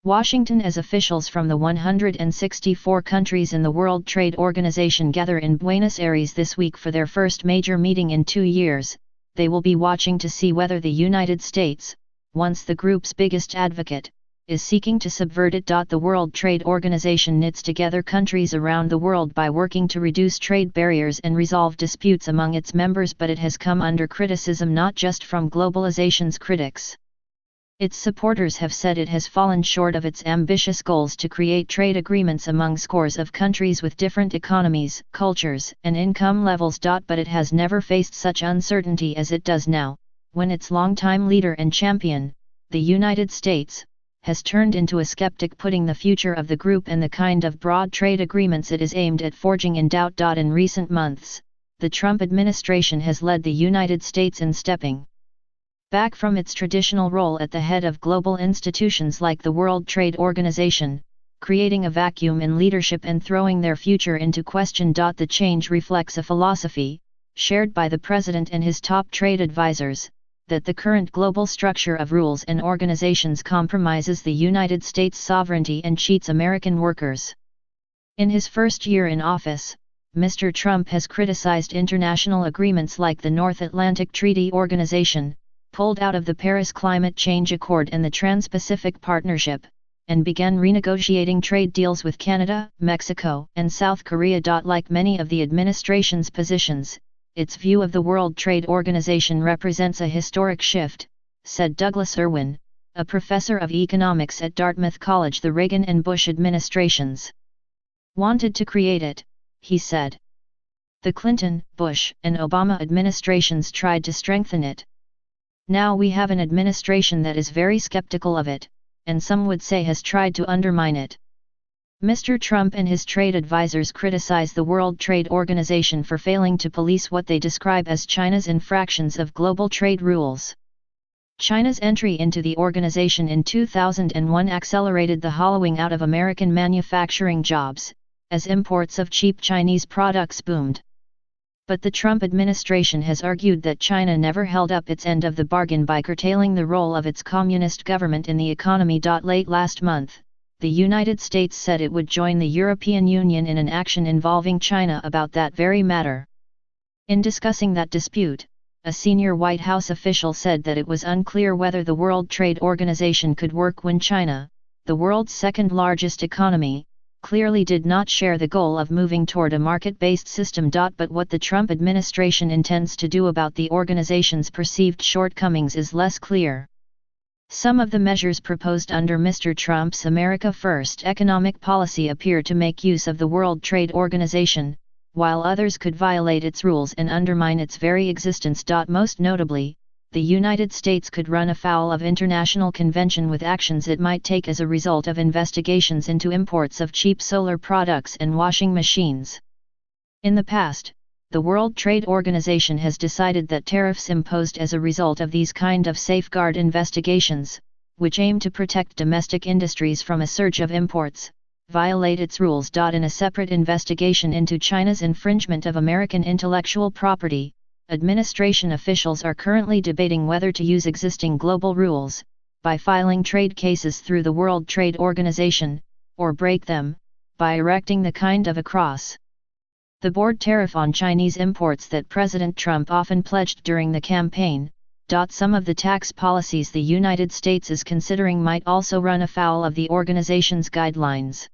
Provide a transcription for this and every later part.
Washington. As officials from the 164 countries in the World Trade Organization gather in Buenos Aires this week for their first major meeting in 2 years, they will be watching to see whether the United States, once the group's biggest advocate, is seeking to subvert it. The World Trade Organization knits together countries around the world by working to reduce trade barriers and resolve disputes among its members, but it has come under criticism not just from globalization's critics. Its supporters have said it has fallen short of its ambitious goals to create trade agreements among scores of countries with different economies, cultures, and income levels. But it has never faced such uncertainty as it does now, when its longtime leader and champion, the United States, has turned into a skeptic, putting the future of the group and the kind of broad trade agreements it is aimed at forging in doubt. In recent months, the Trump administration has led the United States in stepping back from its traditional role at the head of global institutions like the World Trade Organization, creating a vacuum in leadership and throwing their future into question. The change reflects a philosophy, shared by the president and his top trade advisors, that the current global structure of rules and organizations compromises the United States' sovereignty and cheats American workers. In his first year in office, Mr. Trump has criticized international agreements like the North Atlantic Treaty Organization, pulled out of the Paris Climate Change Accord and the Trans-Pacific Partnership, and began renegotiating trade deals with Canada, Mexico, and South Korea. Like many of the administration's positions, its view of the World Trade Organization represents a historic shift, said Douglas Irwin, a professor of economics at Dartmouth College. The Reagan and Bush administrations wanted to create it, he said. The Clinton, Bush, and Obama administrations tried to strengthen it. Now we have an administration that is very skeptical of it, and some would say has tried to undermine it. Mr. Trump and his trade advisors criticize the World Trade Organization for failing to police what they describe as China's infractions of global trade rules. China's entry into the organization in 2001 accelerated the hollowing out of American manufacturing jobs, as imports of cheap Chinese products boomed. But the Trump administration has argued that China never held up its end of the bargain by curtailing the role of its communist government in the economy. Late last month, the United States said it would join the European Union in an action involving China about that very matter. In discussing that dispute, a senior White House official said that it was unclear whether the World Trade Organization could work when China, the world's second-largest economy, clearly did not share the goal of moving toward a market-based system. But what the Trump administration intends to do about the organization's perceived shortcomings is less clear. Some of the measures proposed under Mr. Trump's America First economic policy appear to make use of the World Trade Organization, while others could violate its rules and undermine its very existence. Most notably, the United States could run afoul of international convention with actions it might take as a result of investigations into imports of cheap solar products and washing machines. In the past, the World Trade Organization has decided that tariffs imposed as a result of these kind of safeguard investigations, which aim to protect domestic industries from a surge of imports, violate its rules. In a separate investigation into China's infringement of American intellectual property, administration officials are currently debating whether to use existing global rules, by filing trade cases through the World Trade Organization, or break them, by erecting the kind of a cross. The board tariff on Chinese imports that President Trump often pledged during the campaign. Some of the tax policies the United States is considering might also run afoul of the organization's guidelines.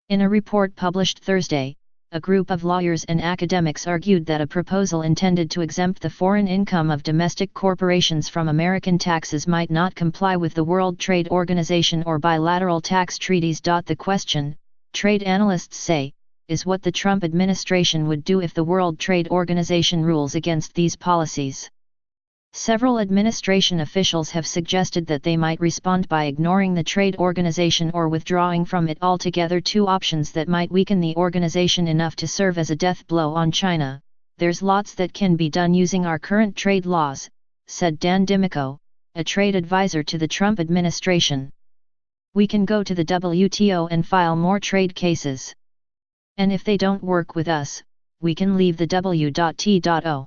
In a report published Thursday, a group of lawyers and academics argued that a proposal intended to exempt the foreign income of domestic corporations from American taxes might not comply with the World Trade Organization or bilateral tax treaties. The question, trade analysts say, is what the Trump administration would do if the World Trade Organization rules against these policies. Several administration officials have suggested that they might respond by ignoring the trade organization or withdrawing from it altogether, two options that might weaken the organization enough to serve as a death blow on China. There's lots that can be done using our current trade laws, said Dan Dimico, a trade advisor to the Trump administration. We can go to the WTO and file more trade cases. And if they don't work with us, we can leave the W.T.O.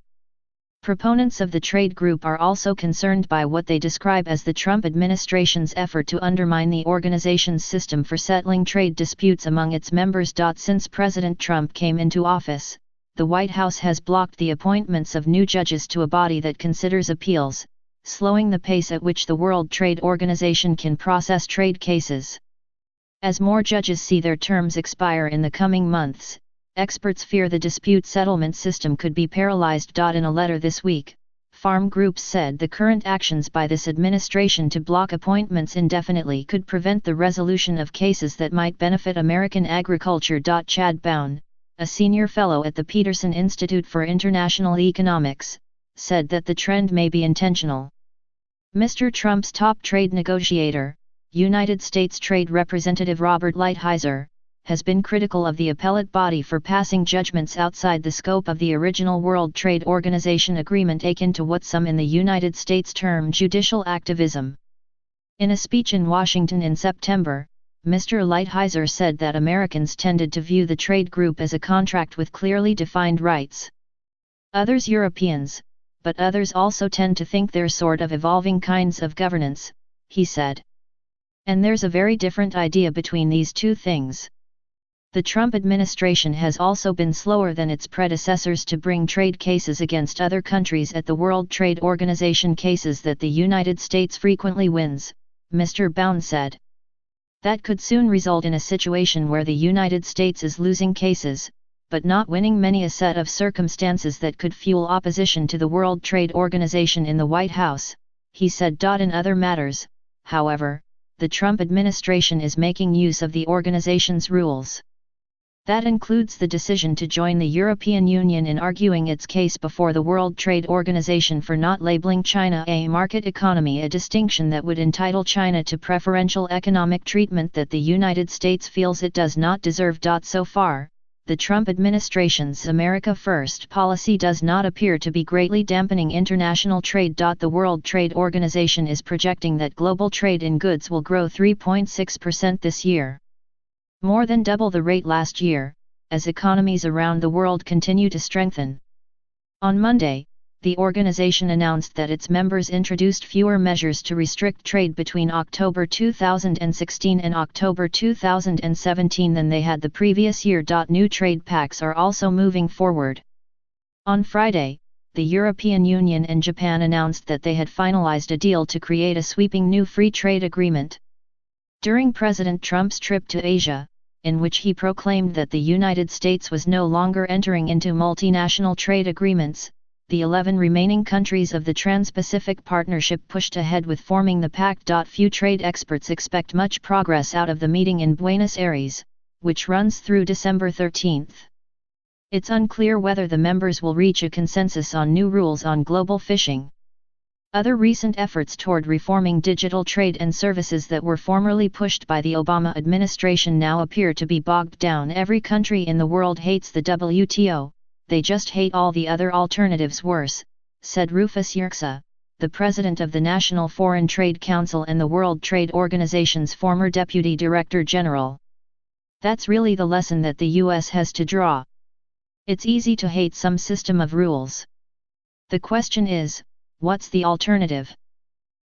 Proponents of the trade group are also concerned by what they describe as the Trump administration's effort to undermine the organization's system for settling trade disputes among its members. Since President Trump came into office, the White House has blocked the appointments of new judges to a body that considers appeals, slowing the pace at which the World Trade Organization can process trade cases. As more judges see their terms expire in the coming months, experts fear the dispute settlement system could be paralyzed. In a letter this week, farm groups said the current actions by this administration to block appointments indefinitely could prevent the resolution of cases that might benefit American agriculture. Chad Bown, a senior fellow at the Peterson Institute for International Economics, said that the trend may be intentional. Mr. Trump's top trade negotiator, United States Trade Representative Robert Lighthizer, has been critical of the appellate body for passing judgments outside the scope of the original World Trade Organization agreement, akin to what some in the United States term judicial activism. In a speech in Washington in September, Mr. Lighthizer said that Americans tended to view the trade group as a contract with clearly defined rights. Others, Europeans, but others also tend to think they're sort of evolving kinds of governance, he said. And there's a very different idea between these two things. The Trump administration has also been slower than its predecessors to bring trade cases against other countries at the World Trade Organization, cases that the United States frequently wins, Mr. Bown said. That could soon result in a situation where the United States is losing cases, but not winning many, a set of circumstances that could fuel opposition to the World Trade Organization in the White House, he said. In other matters, however, the Trump administration is making use of the organization's rules. That includes the decision to join the European Union in arguing its case before the World Trade Organization for not labeling China a market economy, a distinction that would entitle China to preferential economic treatment that the United States feels it does not deserve. So far, the Trump administration's America First policy does not appear to be greatly dampening international trade. The World Trade Organization is projecting that global trade in goods will grow 3.6% this year, more than double the rate last year, as economies around the world continue to strengthen. On Monday, the organization announced that its members introduced fewer measures to restrict trade between October 2016 and October 2017 than they had the previous year. New trade pacts are also moving forward. On Friday, the European Union and Japan announced that they had finalized a deal to create a sweeping new free trade agreement. During President Trump's trip to Asia, in which he proclaimed that the United States was no longer entering into multinational trade agreements, the 11 remaining countries of the Trans-Pacific Partnership pushed ahead with forming the pact. Few trade experts expect much progress out of the meeting in Buenos Aires, which runs through December 13. It's unclear whether the members will reach a consensus on new rules on global fishing. Other recent efforts toward reforming digital trade and services that were formerly pushed by the Obama administration now appear to be bogged down. Every country in the world hates the WTO, they just hate all the other alternatives worse, said Rufus Yerxa, the president of the National Foreign Trade Council and the World Trade Organization's former deputy director general. That's really the lesson that the U.S. has to draw. It's easy to hate some system of rules. The question is, what's the alternative?